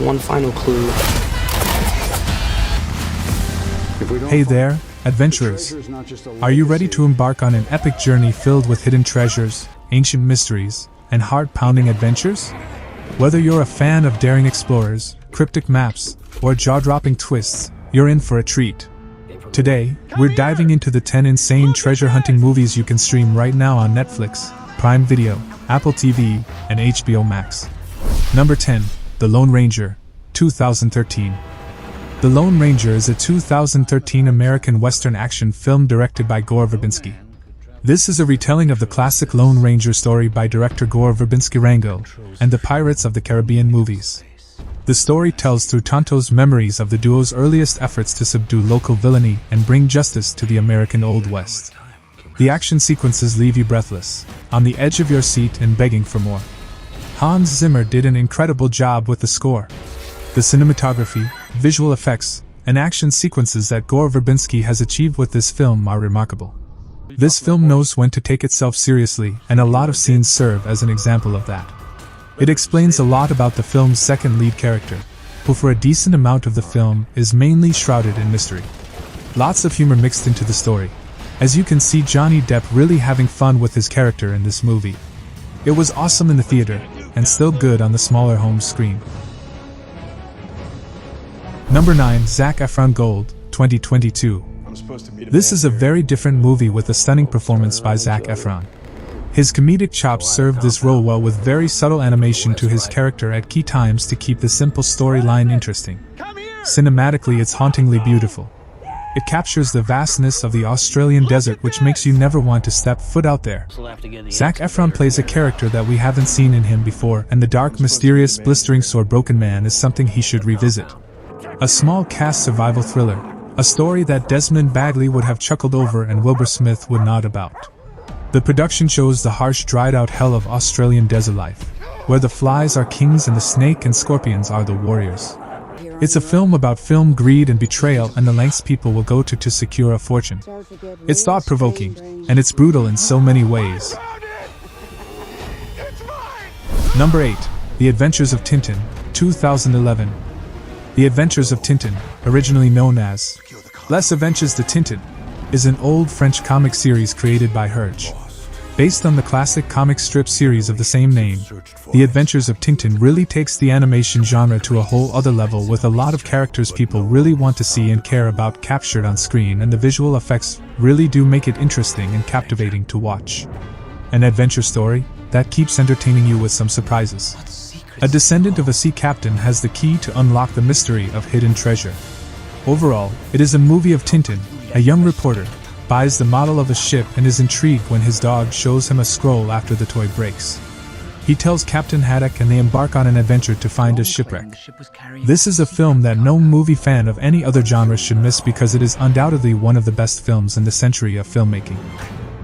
one final clue. Hey there, adventurers! Are you ready to embark on an epic journey filled with hidden treasures, ancient mysteries, and heart-pounding adventures? Whether you're a fan of daring explorers, cryptic maps, or jaw-dropping twists, you're in for a treat. Today, we're diving into the 10 insane treasure-hunting movies you can stream right now on Netflix, Prime Video, Apple TV, and HBO Max. Number 10, The Lone Ranger, 2013. The Lone Ranger is a 2013 American Western action film directed by Gore Verbinski. This is a retelling of the classic Lone Ranger story by director Gore Verbinski-Rango and the Pirates of the Caribbean movies. The story tells through Tonto's memories of the duo's earliest efforts to subdue local villainy and bring justice to the American Old West. The action sequences leave you breathless, on the edge of your seat and begging for more. Hans Zimmer did an incredible job with the score. The cinematography, visual effects, and action sequences that Gore Verbinski has achieved with this film are remarkable. This film knows when to take itself seriously, and a lot of scenes serve as an example of that. It explains a lot about the film's second lead character, who for a decent amount of the film is mainly shrouded in mystery. Lots of humor mixed into the story, as you can see Johnny Depp really having fun with his character in this movie. It was awesome in the theater, and still good on the smaller home screen. Number 9, Zac Efron Gold, 2022. This is a very different movie with a stunning performance by Zac Efron. His comedic chops served this role well with very subtle animation to his character at key times to keep the simple storyline interesting. Cinematically, it's hauntingly beautiful. It captures the vastness of the Australian desert, which makes you never want to step foot out there. Zac Efron plays a character that we haven't seen in him before, and the dark, mysterious, blistering sword-broken man is something he should revisit. A small cast survival thriller, a story that Desmond Bagley would have chuckled over and Wilbur Smith would not about. The production shows the harsh, dried-out hell of Australian desert life, where the flies are kings and the snake and scorpions are the warriors. It's a film about film greed and betrayal and the lengths people will go to secure a fortune. It's thought-provoking, and it's brutal in so many ways. Number 8, The Adventures of Tintin, 2011. The Adventures of Tintin, originally known as Les Aventures de Tintin, is an old French comic series created by Hergé. Based on the classic comic strip series of the same name, The Adventures of Tintin really takes the animation genre to a whole other level with a lot of characters people really want to see and care about captured on screen, and the visual effects really do make it interesting and captivating to watch. An adventure story that keeps entertaining you with some surprises. A descendant of a sea captain has the key to unlock the mystery of hidden treasure. Overall, it is a movie of Tintin, a young reporter, buys the model of a ship and is intrigued when his dog shows him a scroll after the toy breaks. He tells Captain Haddock and they embark on an adventure to find a shipwreck. This is a film that no movie fan of any other genre should miss because it is undoubtedly one of the best films in the century of filmmaking.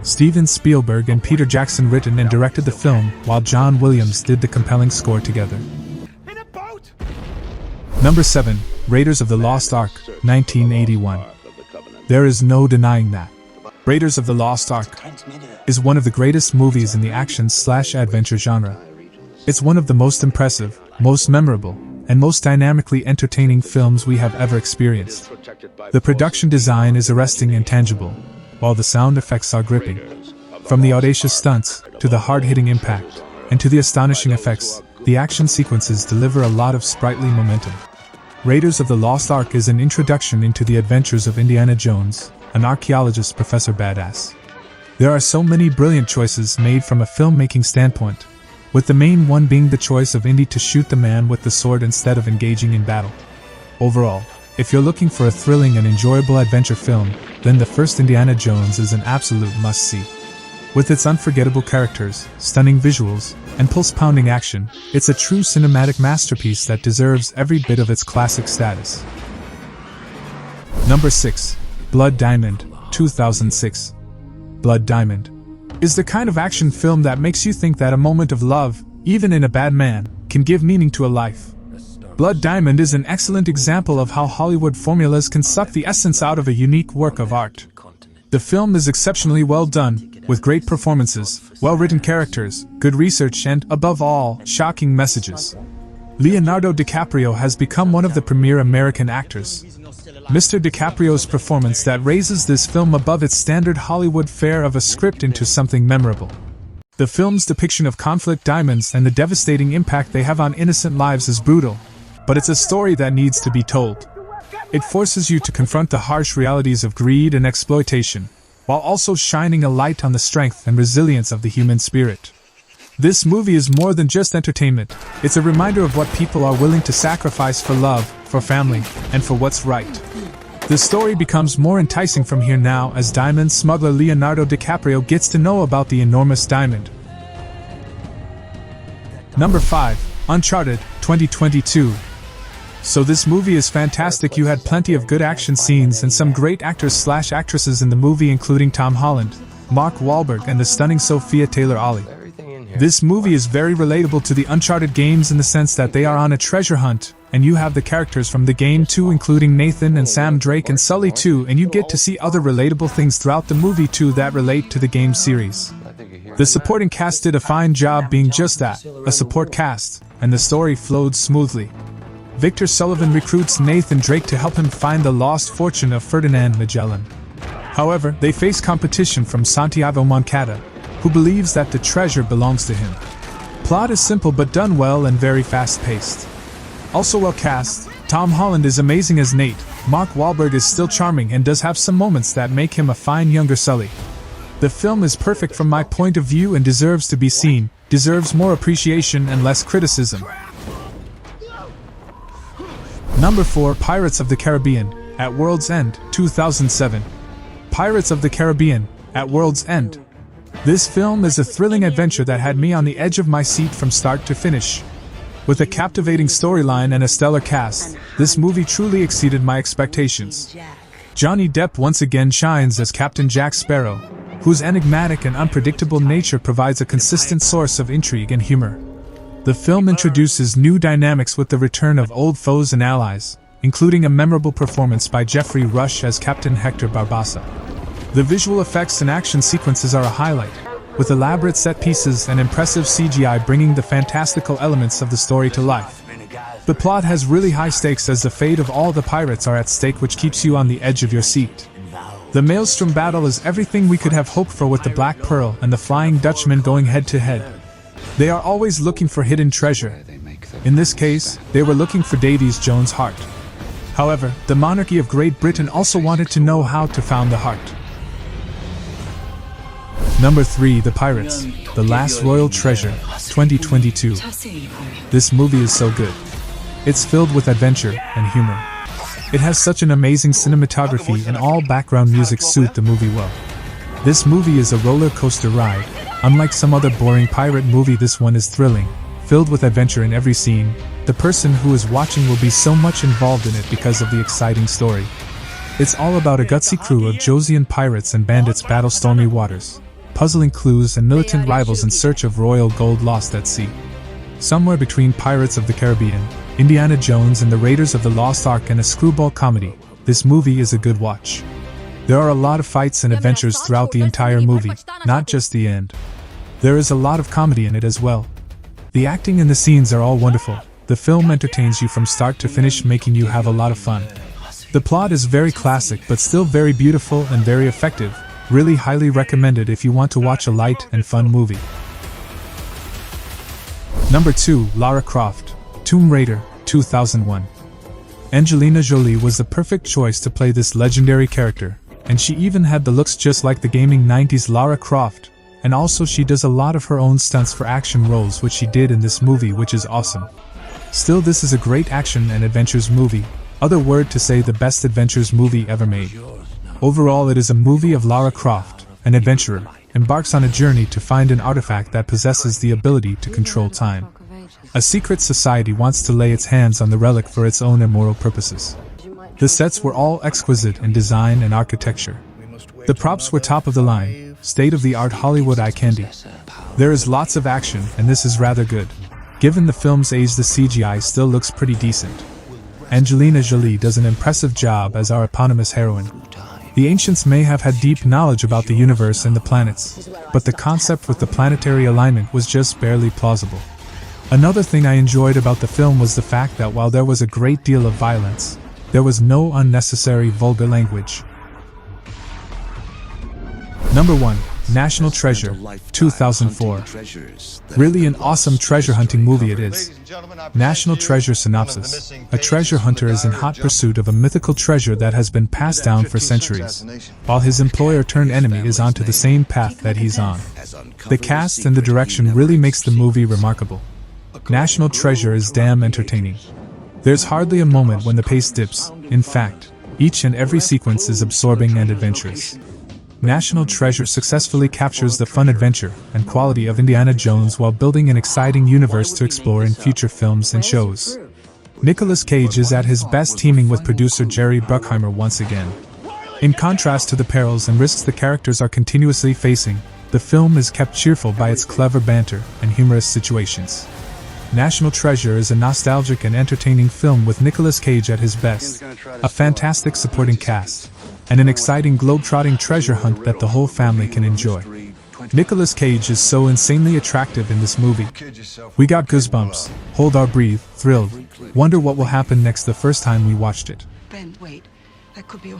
Steven Spielberg and Peter Jackson written and directed the film, while John Williams did the compelling score together. Number 7, Raiders of the Lost Ark, 1981. There is no denying that Raiders of the Lost Ark is one of the greatest movies in the action/adventure genre. It's one of the most impressive, most memorable, and most dynamically entertaining films we have ever experienced. The production design is arresting and tangible, while the sound effects are gripping. From the audacious stunts, to the hard-hitting impact, and to the astonishing effects, the action sequences deliver a lot of sprightly momentum. Raiders of the Lost Ark is an introduction into the adventures of Indiana Jones, an archaeologist Professor Badass. There are so many brilliant choices made from a filmmaking standpoint, with the main one being the choice of Indy to shoot the man with the sword instead of engaging in battle. Overall, if you're looking for a thrilling and enjoyable adventure film, then the first Indiana Jones is an absolute must-see. With its unforgettable characters, stunning visuals, and pulse-pounding action, it's a true cinematic masterpiece that deserves every bit of its classic status. Number 6, Blood Diamond, 2006. Blood Diamond is the kind of action film that makes you think that a moment of love, even in a bad man, can give meaning to a life. Blood Diamond is an excellent example of how Hollywood formulas can suck the essence out of a unique work of art. The film is exceptionally well done, with great performances, well-written characters, good research and, above all, shocking messages. Leonardo DiCaprio has become one of the premier American actors. Mr. DiCaprio's performance that raises this film above its standard Hollywood fare of a script into something memorable. The film's depiction of conflict diamonds and the devastating impact they have on innocent lives is brutal, but it's a story that needs to be told. It forces you to confront the harsh realities of greed and exploitation, while also shining a light on the strength and resilience of the human spirit. This movie is more than just entertainment. It's a reminder of what people are willing to sacrifice for love, for family, and for what's right. The story becomes more enticing from here now as diamond smuggler Leonardo DiCaprio gets to know about the enormous diamond. Number 5. Uncharted, 2022. So this movie is fantastic. You had plenty of good action scenes and some great actors/actresses in the movie, including Tom Holland, Mark Wahlberg, and the stunning Sophia Taylor-Olly. This movie is very relatable to the Uncharted games in the sense that they are on a treasure hunt, and you have the characters from the game too, including Nathan and Sam Drake and Sully too, and you get to see other relatable things throughout the movie too that relate to the game series. The supporting cast did a fine job being just that, a support cast, and the story flowed smoothly. Victor Sullivan recruits Nathan Drake to help him find the lost fortune of Ferdinand Magellan. However, they face competition from Santiago Moncada, who believes that the treasure belongs to him. Plot is simple but done well and very fast-paced. Also well cast, Tom Holland is amazing as Nate, Mark Wahlberg is still charming and does have some moments that make him a fine younger Sully. The film is perfect from my point of view and deserves to be seen, deserves more appreciation and less criticism. Number 4. Pirates of the Caribbean, At World's End, 2007. Pirates of the Caribbean, At World's End. This film is a thrilling adventure that had me on the edge of my seat from start to finish. With a captivating storyline and a stellar cast, this movie truly exceeded my expectations. Johnny Depp once again shines as Captain Jack Sparrow, whose enigmatic and unpredictable nature provides a consistent source of intrigue and humor. The film introduces new dynamics with the return of old foes and allies, including a memorable performance by Geoffrey Rush as Captain Hector Barbassa. The visual effects and action sequences are a highlight, with elaborate set pieces and impressive CGI bringing the fantastical elements of the story to life. The plot has really high stakes as the fate of all the pirates are at stake, which keeps you on the edge of your seat. The Maelstrom battle is everything we could have hoped for, with the Black Pearl and the Flying Dutchman going head to head. They are always looking for hidden treasure. In this case, they were looking for Davies Jones' heart. However, the monarchy of Great Britain also wanted to know how to found the heart. Number 3. The Pirates, The Last Royal Treasure, 2022. This movie is so good. It's filled with adventure and humor. It has such an amazing cinematography and all background music suit the movie well. This movie is a roller coaster ride. Unlike some other boring pirate movie, this one is thrilling, filled with adventure in every scene. The person who is watching will be so much involved in it because of the exciting story. It's all about a gutsy crew of Josian pirates and bandits battle stormy waters, puzzling clues and militant rivals in search of royal gold lost at sea. Somewhere between Pirates of the Caribbean, Indiana Jones and the Raiders of the Lost Ark and a screwball comedy, this movie is a good watch. There are a lot of fights and adventures throughout the entire movie, not just the end. There is a lot of comedy in it as well. The acting and the scenes are all wonderful. The film entertains you from start to finish, making you have a lot of fun. The plot is very classic but still very beautiful and very effective. Really highly recommended if you want to watch a light and fun movie. Number 2. Lara Croft, Tomb Raider, 2001. Angelina Jolie was the perfect choice to play this legendary character, and she even had the looks just like the gaming 90s Lara Croft, and also she does a lot of her own stunts for action roles, which she did in this movie, which is awesome. Still, this is a great action and adventures movie. Other word to say the best adventures movie ever made. Overall, it is a movie of Lara Croft, an adventurer, embarks on a journey to find an artifact that possesses the ability to control time. A secret society wants to lay its hands on the relic for its own immoral purposes. The sets were all exquisite in design and architecture. The props were top of the line, state-of-the-art Hollywood eye candy. There is lots of action, and this is rather good. Given the film's age, the CGI still looks pretty decent. Angelina Jolie does an impressive job as our eponymous heroine. The ancients may have had deep knowledge about the universe and the planets, but the concept with the planetary alignment was just barely plausible. Another thing I enjoyed about the film was the fact that while there was a great deal of violence, there was no unnecessary vulgar language. Number 1. National Treasure, 2004. Really an awesome treasure hunting movie it is. National Treasure synopsis. A treasure hunter is in hot pursuit of a mythical treasure that has been passed down for centuries, while his employer-turned-enemy is onto the same path that he's on. The cast and the direction really makes the movie remarkable. National Treasure is damn entertaining. There's hardly a moment when the pace dips. In fact, each and every sequence is absorbing and adventurous. National Treasure successfully captures the fun, adventure, and quality of Indiana Jones while building an exciting universe to explore in future films and shows. Nicolas Cage is at his best, teaming with producer Jerry Bruckheimer once again. In contrast to the perils and risks the characters are continuously facing, the film is kept cheerful by its clever banter and humorous situations. National Treasure is a nostalgic and entertaining film with Nicolas Cage at his best, a fantastic supporting cast, and an exciting globe-trotting treasure hunt that the whole family can enjoy. Nicolas Cage is so insanely attractive in this movie. We got goosebumps, hold our breath, thrilled, wonder what will happen next the first time we watched it. Ben, wait. That could be a